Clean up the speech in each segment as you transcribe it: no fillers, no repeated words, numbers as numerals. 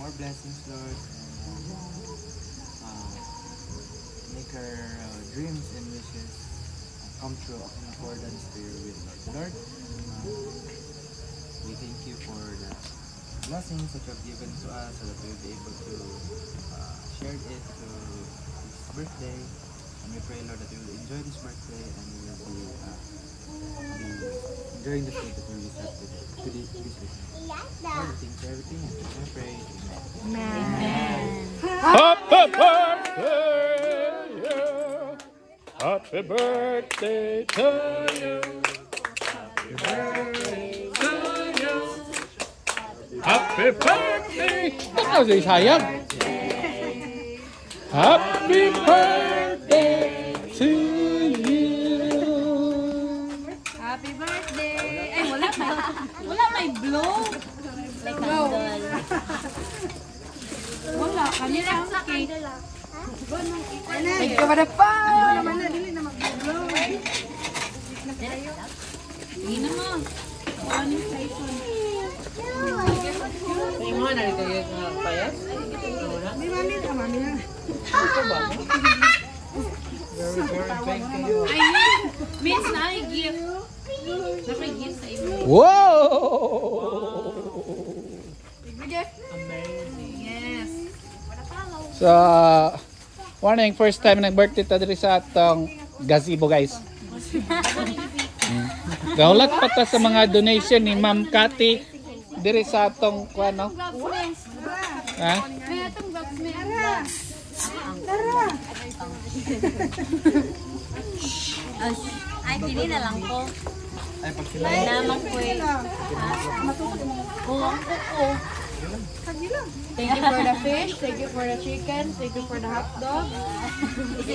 more blessings, Lord, and make our dreams and wishes come true in accordance to your will, Lord. We thank you for the blessings that you have given to us so that we will be able to share it to his birthday. And we pray, Lord, that we will enjoy this birthday and we will be enjoying the food that we will have today. Lord, we thank you for everything and we pray. Amen. Happy birthday, happy birthday to you. Happy birthday to you. Happy birthday. Ikaw si sayang. Happy birthday to you. Happy birthday. Ay, wala may blow. Like candle. Wala, kami lang sa cake. Thank you for the fun. Naman na, dili na mag-blow. Hindi na mo. Ano yung station? Ay, mga narito yung payas? Hindi, mami na. Ito ba? Very thank you. Ay, miss na ay gift. Naka-gift sa iyo. Wow! Amazing. Yes. So, warning, first time nag-birthday ta diri sa atong gazebo, guys. Gaulat pa ta sa mga donation ni Ma'am Cathy diri sa atong kuano. Ha? Ay, atong box me. Ay, pili na lang ko. Ay, pag sila Naman ko eh. Oo. Thank you for the fish, thank you for the chicken, thank you for the hot dog.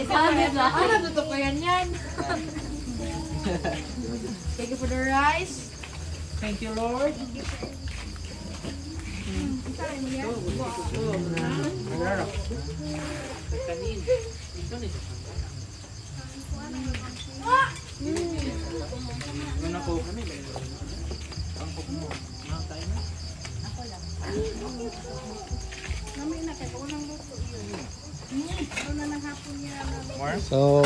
Ano to ko yan? Thank you for the rice. Thank you, Lord. Ano po kami? Ang pok mo. Tayo na. More? So, oh,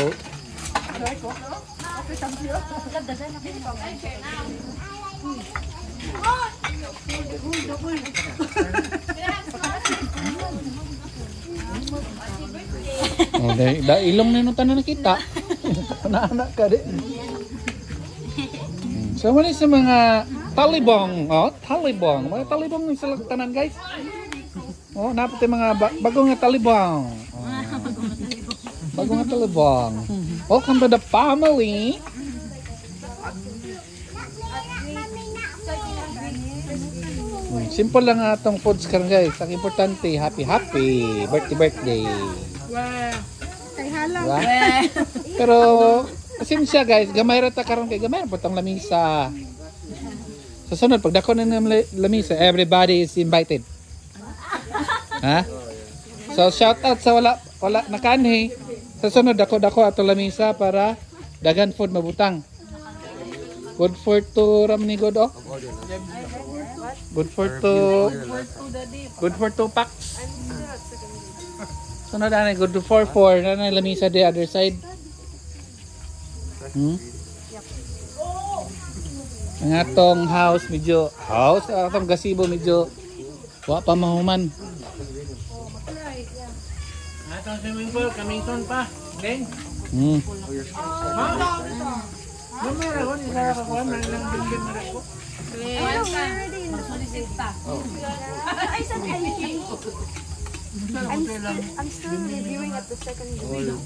ilong na nung tanan nakita. Anak-anak ka din. So, mali sa mga talibong. Oh, talibong. Mga talibong ng sa tanan, guys. Oh, napot yung mga bagong nga talibong. Oh. Bagong nga talibong. Welcome to the family. Simple lang atong foods karon, guys. Ang importante, happy birthday. Wow. Kay halang. Diba? Pero pasensya, guys, gamay ra ta karon kay gamay ra potong lamisa. Sa sunod pag dako na ng lamisa, everybody is invited. Ha? So shout out sa wala nakanhi. Sa sunod dako ato lamisa para dagan food mabutang. Good for two ramni good oh. Good for two packs. Sunod na good for 4 na lamisa the other side. Ang atong house atong gazebo medyo wa pa mahuman. Atong swimming pool, coming soon pa. Okay? Mamaya ko, isa ka kuha, lang bilhin na rin ko. I'm still reviewing at the second video.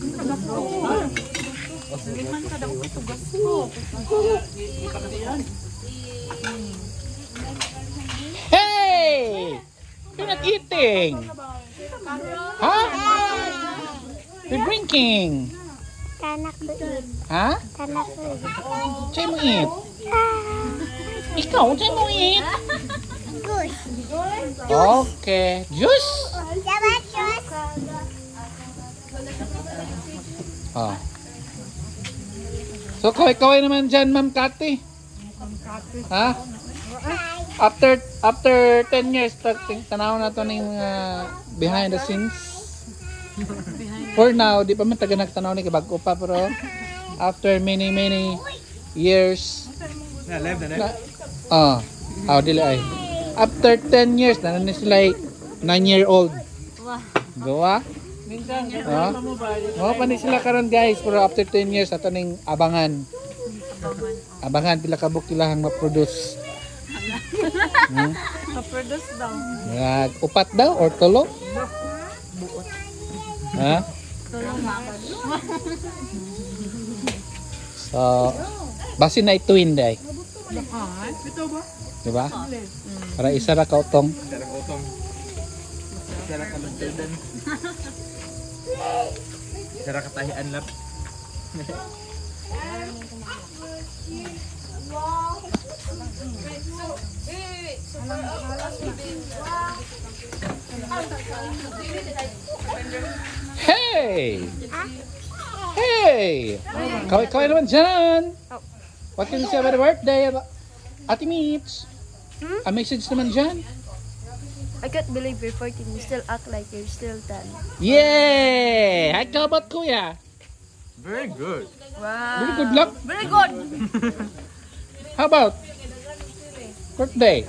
Hey! You're not eating! Huh? You're drinking! Kanak ko eat. Ha? Kanak ko eat. Chay mo eat? Ikaw, chay mo eat? Goose. Okay. Juice? Dapat juice. Oh. So, kaway-kaway naman dyan, Ma'am Cathy. Ha? After 10 years, tanaw na to ng behind the scenes. For now, di pa man taga nagtanaw ni kibag pa, pero after many years, live na. dili ay. After 10 years, na sila 9-year-old. Gawa? Pa ni sila karon guys, pero after 10 years, ato ning abangan. Abangan, pila kabuk ilahang ma-produce. Ma-produce daw. Upat daw or tulo? Ha? So, basi na i-twin day. Diba? Para isa ra ka utong. Isa ra ka luntudan. Isa ra ka tahian lap. Hey! Hey! Kaway naman dyan! What can you say about the birthday? Ate Mitch? A message naman dyan? I can't believe you're 14. You still act like you're still 10. Yay! How about Kuya? Very good. Wow. Very good luck. Very good. How about birthday?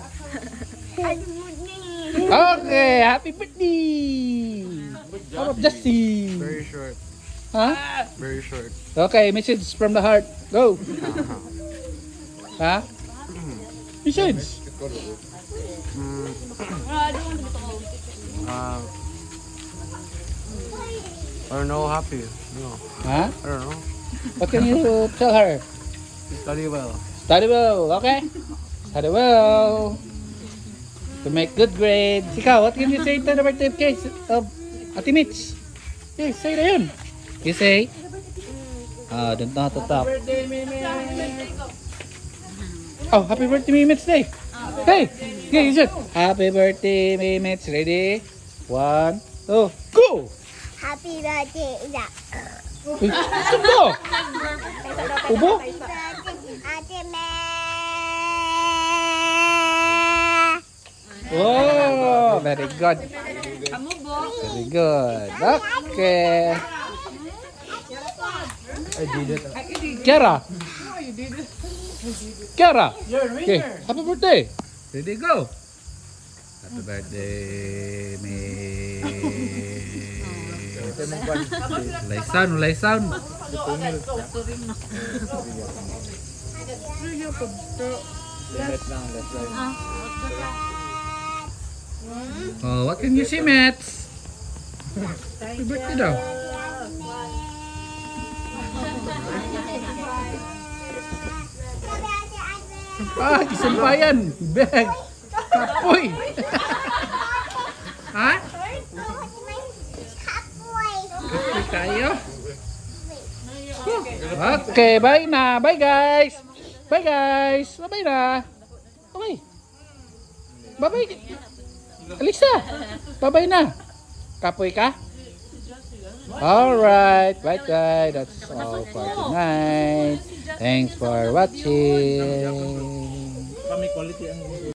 Okay, happy birthday! How about Justin? Very short. Huh? Very short. Okay, message from the heart. Go! Ha? Message! I don't know, happy. No, Ha? I don't know. What can you tell her? Study well. Study well, okay? Study well. To make good grades. Ikaw, what can you say to the birthday case of Ate Mitch? Okay, say na yun. You say? Don't know how to talk. Oh, happy birthday, Mimits Day. Hey, yeah, you should. Happy birthday, Mimits. Ready? 1, 2, go! Happy birthday, Jack. Uy, saan ba? Ubo? Ate Me. Oh, very good. Very good. Okay. I did it. Kiara. Kiara. Okay. Happy birthday. Ready, go. Happy birthday, me. Ulay sound. Limit lang, let's go. Oh, what can you see, Mets? Happy birthday daw. Isampayan. Bag. Kapoy. Ha? Kapoy kayo. Okay, bye na. Bye, guys. Bye, guys. Bye na. Bye. Bye-bye. Alisa, bye-bye na. Kapoy ka? Alright, bye-bye. That's all for tonight. Thanks for watching. Kami quality ang